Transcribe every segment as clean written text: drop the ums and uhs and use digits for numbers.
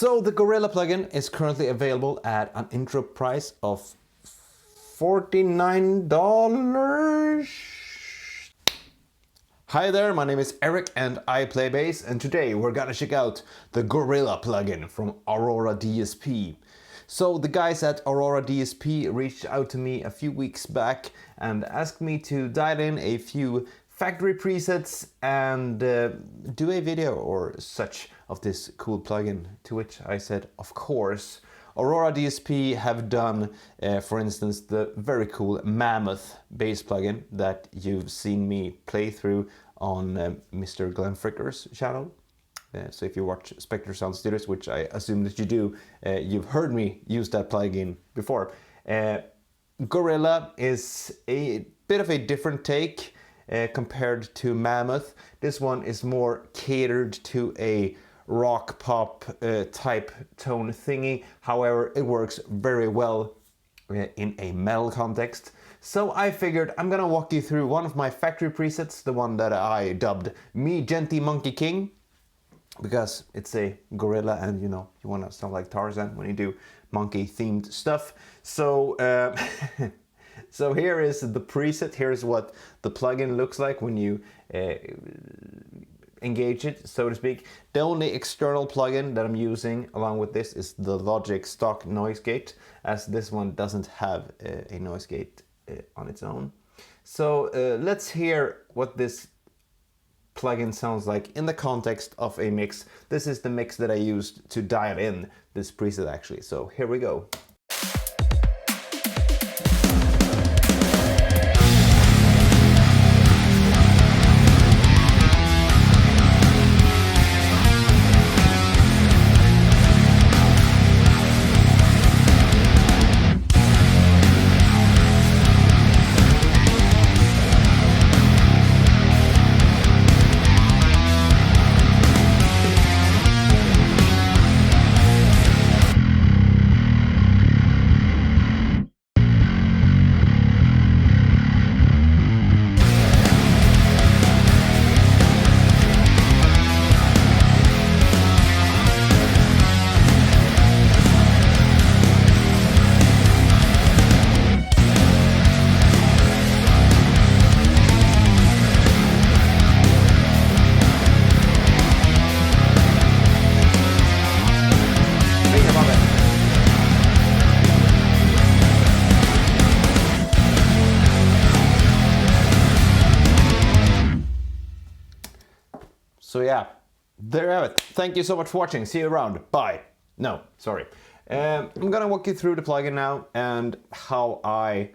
So the Gorilla plugin is currently available at an intro price of $49. Hi there, my name is Erik and I play bass, and today we're gonna check out the Gorilla plugin from Aurora Dsp. So the guys at Aurora Dsp reached out to me a few weeks back and asked me to dial in a few factory presets and do a video or such of this cool plugin, to which I said of course. Aurora Dsp have done, for instance, the very cool Mammoth bass plugin that you've seen me play through on Mr. Glenn Fricker's channel. So if you watch Spectre Sound Studios, which I assume that you do, you've heard me use that plugin before. Gorilla is a bit of a different take compared to Mammoth. This one is more catered to a rock pop type tone thingy. However, it works very well in a metal context. So I figured I'm gonna walk you through one of my factory presets, the one that I dubbed Me Genty Monkey King, because it's a gorilla and you know, you wanna sound like Tarzan when you do monkey themed stuff. So so here is the preset, here's what the plugin looks like when you engage it, so to speak. The only external plugin that I'm using along with this is the Logic stock noise gate, as this one doesn't have a noise gate on its own. So let's hear what this plugin sounds like in the context of a mix. This is the mix that I used to dial in this preset actually, so here we go. So yeah, there you have it. Thank you so much for watching. See you around. Bye. No, sorry. I'm gonna walk you through the plugin now and how I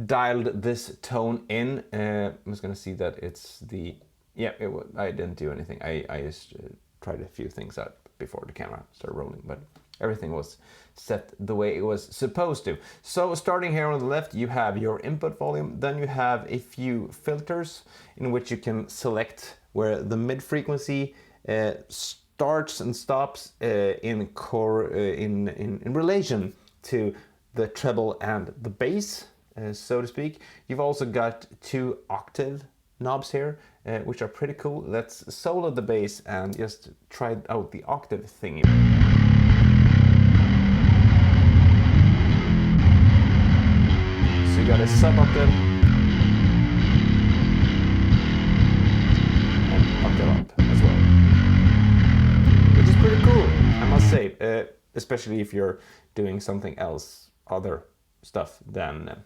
dialed this tone in. I'm just gonna see that it's the... Yeah, I didn't do anything. I just tried a few things out before the camera started rolling, but everything was set the way it was supposed to. So starting here on the left, you have your input volume. Then you have a few filters in which you can select where the mid frequency starts and stops in relation to the treble and the bass, so to speak. You've also got two octave knobs here, which are pretty cool. Let's solo the bass and just try out the octave thingy. So you got a sub octave, up as well, which is pretty cool, I must say, especially if you're doing something else, other stuff than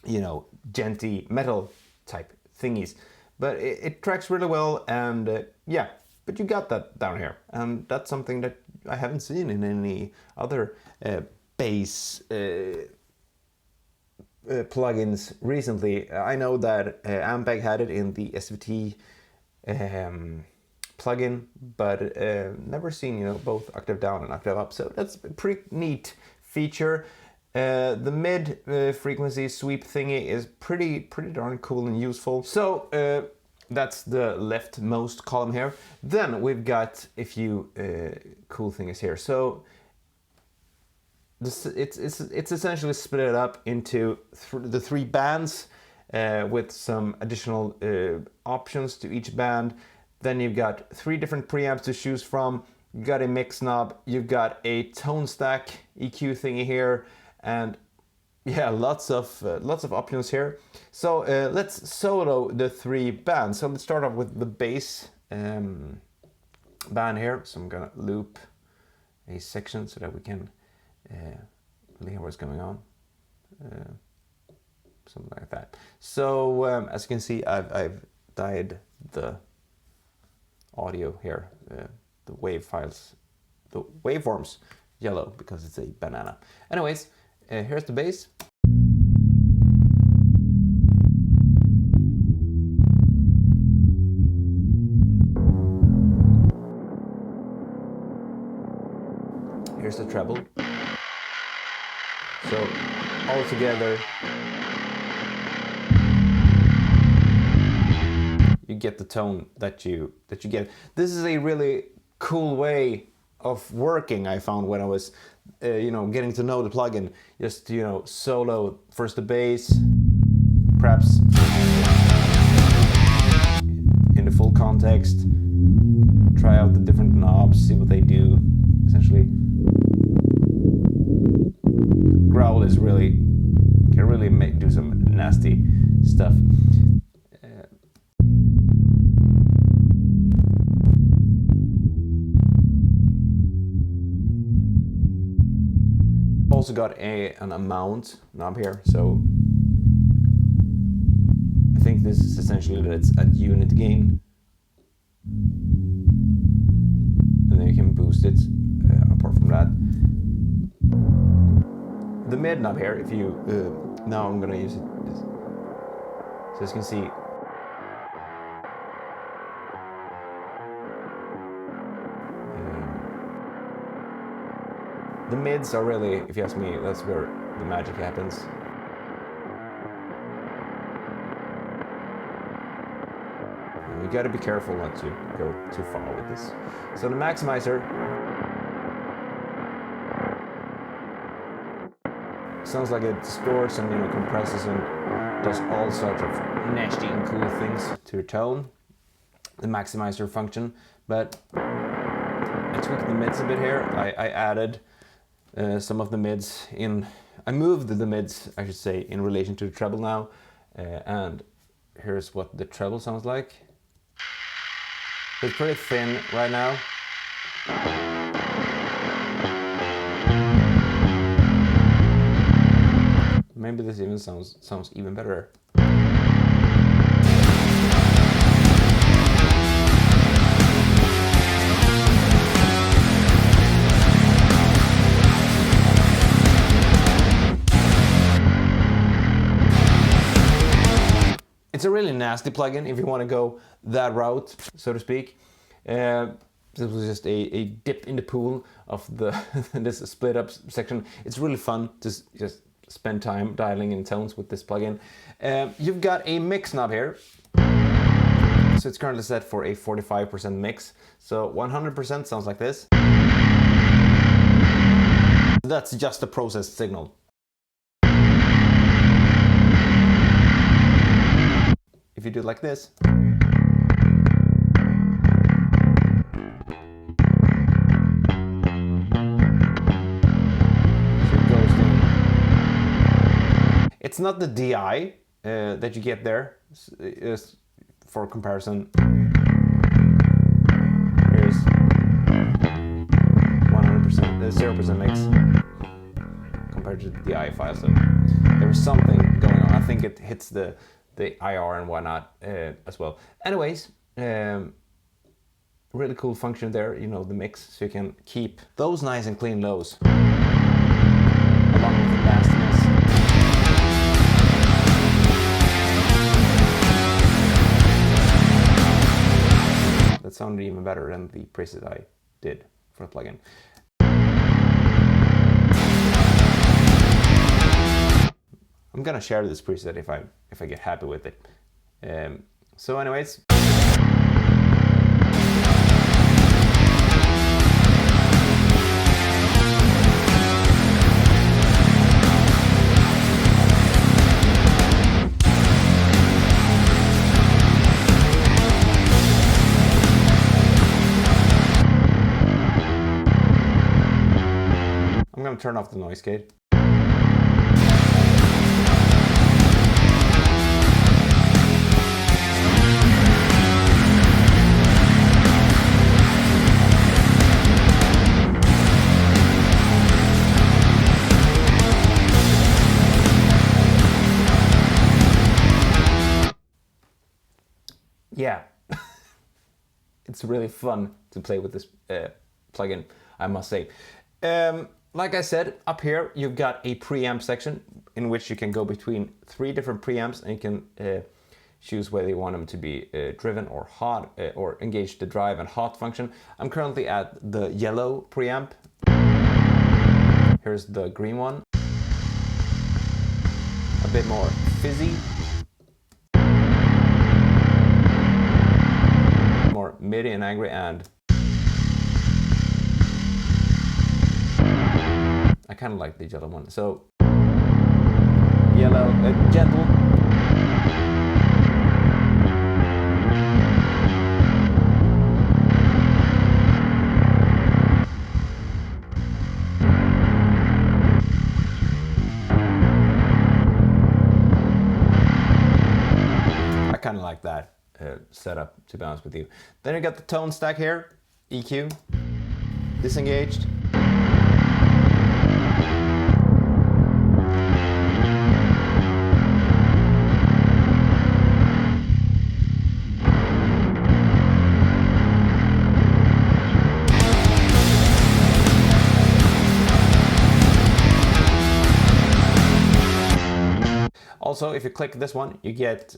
you know, genty metal type thingies. But it tracks really well, and yeah, but you got that down here, and that's something that I haven't seen in any other bass plugins recently. I know that Ampeg had it in the SVT plugin, but never seen, you know, both octave down and octave up, so that's a pretty neat feature. The mid frequency sweep thingy is pretty darn cool and useful. So that's the leftmost column here. Then we've got a few cool things here. So this, it's essentially split up into the three bands with some additional options to each band. Then you've got three different preamps to choose from. you've got a mix knob, you've got a Tonestack EQ thingy here, and yeah, lots of options here. So let's solo the 3 bands. So let's start off with the bass band here. So I'm gonna loop a section so that we can really hear what's going on. Something like that. So as you can see, I've dyed the audio here, the wave files, the waveforms yellow because it's a banana. Anyways, here's the bass. Here's the treble. So all together, you get the tone that you get. This is a really cool way of working, I found, when I was getting to know the plugin. Just solo first the bass, perhaps in the full context, try out the different knobs, see what they do. Essentially, growl is can really do some nasty stuff. Also got an amount knob here, so I think this is essentially that it's at unit gain, and then you can boost it. Apart from that, the mid knob here, if you now I'm gonna use it, so as you can see, the mids are really, if you ask me, that's where the magic happens. You gotta be careful not to go too far with this. So the maximizer sounds like it distorts and compresses and does all sorts of nasty and cool things to your tone. The maximizer function, but I tweaked the mids a bit here. I added some of the mids in. I moved the mids, I should say, in relation to the treble now, and here's what the treble sounds like. It's pretty thin right now. Maybe this even sounds even better. It's a really nasty plugin if you want to go that route, so to speak. This was just a dip in the pool of this split up section. It's really fun to just spend time dialing in tones with this plugin. You've got a mix knob here. So it's currently set for a 45% mix. So 100% sounds like this. That's just a processed signal. If you do it like this, it's not the DI that you get there. Just for comparison, here's 100%, 0% mix compared to the DI file. So there's something going on. I think it hits the IR and whatnot as well. Anyways, really cool function there, the mix, so you can keep those nice and clean lows along with the nastiness. That sounded even better than the preset I did for the plugin. I'm gonna share this preset if I get happy with it. So anyways. gonna turn off the noise gate. Yeah, it's really fun to play with this plugin, I must say. Like I said, up here you've got a preamp section in which you can go between 3 different preamps, and you can choose whether you want them to be driven or hot, or engage the drive and hot function. I'm currently at the yellow preamp. Here's the green one. A bit more fizzy. More MIDI and angry, and I kind of like the yellow one. So yellow, gentle. I kind of like that setup, to be honest with you. Then you got the Tonestack here, EQ, disengaged. Also, if you click this one, you get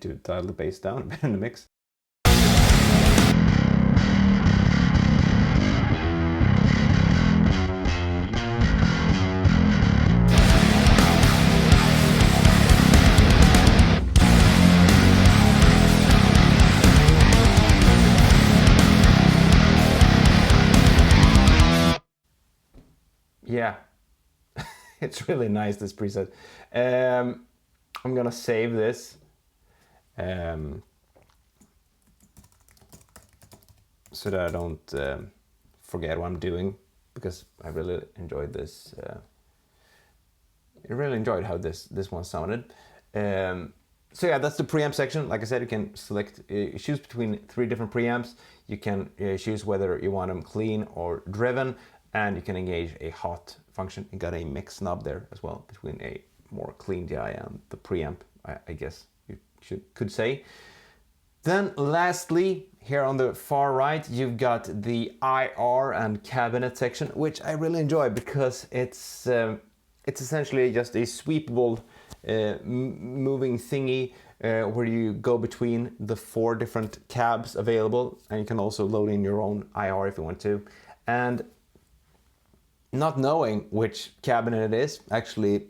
to dial the bass down a bit in the mix. Yeah, it's really nice, this preset. I'm gonna save this. So that I don't forget what I'm doing, because I really enjoyed this. I really enjoyed how this one sounded. So yeah, that's the preamp section. Like I said, you can select, choose between 3 different preamps. You can choose whether you want them clean or driven, and you can engage a hot function. You got a mix knob there as well between a more clean DI and the preamp, I guess you could say. Then lastly, here on the far right, you've got the IR and cabinet section, which I really enjoy because it's essentially just a sweepable moving thingy where you go between the 4 different cabs available, and you can also load in your own IR if you want to. And not knowing which cabinet it is actually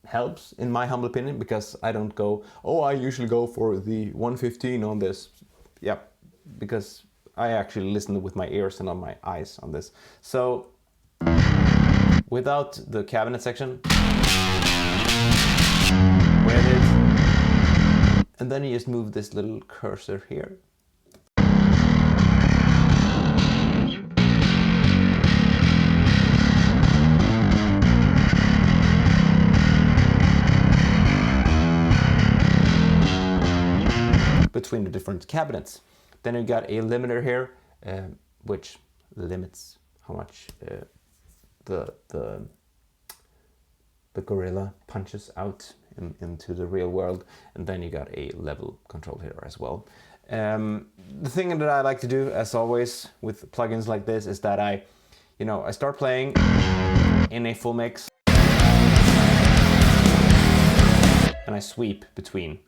helps, in my humble opinion, because I don't go, oh, I usually go for the 115 on this. Yeah, because I actually listen with my ears and not my eyes on this. So without the cabinet section, with it, and then you just move this little cursor here. Between the different cabinets. Then you got a limiter here, which limits how much the gorilla punches out into the real world. And then you got a level control here as well. The thing that I like to do, as always, with plugins like this is that I start playing in a full mix. and I sweep between.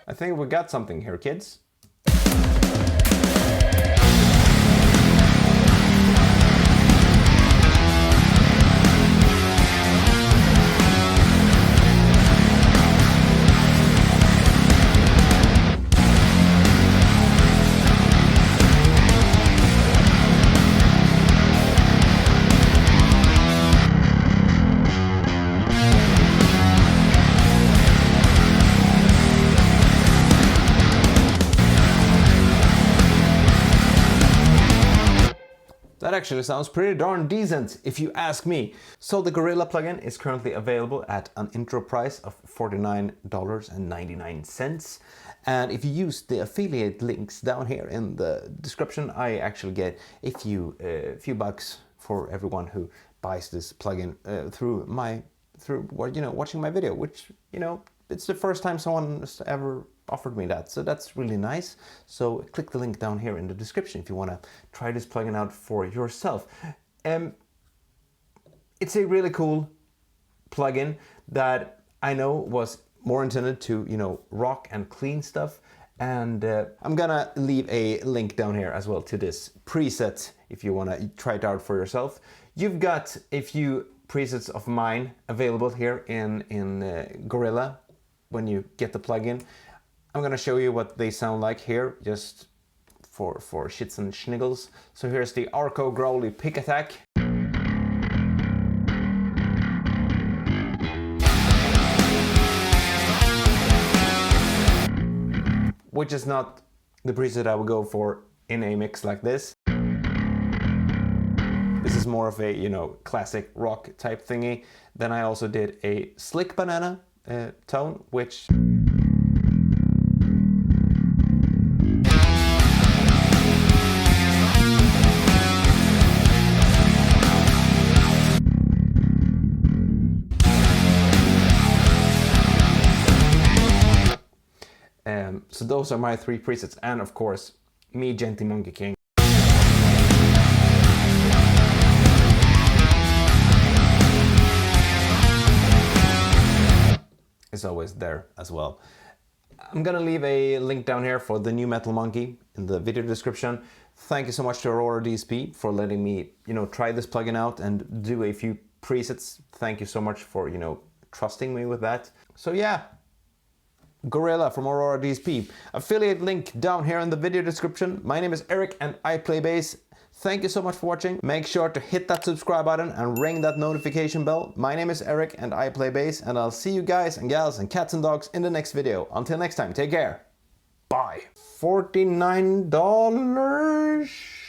I think we got something here, kids. That actually sounds pretty darn decent, if you ask me. So the Gorilla plugin is currently available at an intro price of $49.99. And if you use the affiliate links down here in the description, I actually get a few bucks for everyone who buys this plugin through watching my video, which, you know, it's the first time someone's ever offered me that, so that's really nice. So click the link down here in the description if you want to try this plugin out for yourself. It's a really cool plugin that I know was more intended to, you know, rock and clean stuff, and I'm gonna leave a link down here as well to this preset if you want to try it out for yourself. You've got a few presets of mine available here in Gorilla when you get the plugin. I'm gonna show you what they sound like here, just for shits and schniggles. So here's the Arkö growly pick attack. Which is not the preset I would go for in a mix like this. This is more of a, you know, classic rock type thingy. Then I also did a slick banana tone, which so those are my three presets, and of course, me, Genty Monkey King. Is always there as well. I'm gonna leave a link down here for the new Metal Monkey in the video description. Thank you so much to Aurora Dsp for letting me, you know, try this plugin out and do a few presets. Thank you so much for, you know, trusting me with that. So yeah, Gorilla from Aurora Dsp. Affiliate link down here in the video description. My name is Erik and I play bass. Thank you so much for watching. Make sure to hit that subscribe button and ring that notification bell. My name is Erik and I play bass, and I'll see you guys and gals and cats and dogs in the next video. Until next time, take care. Bye. $49.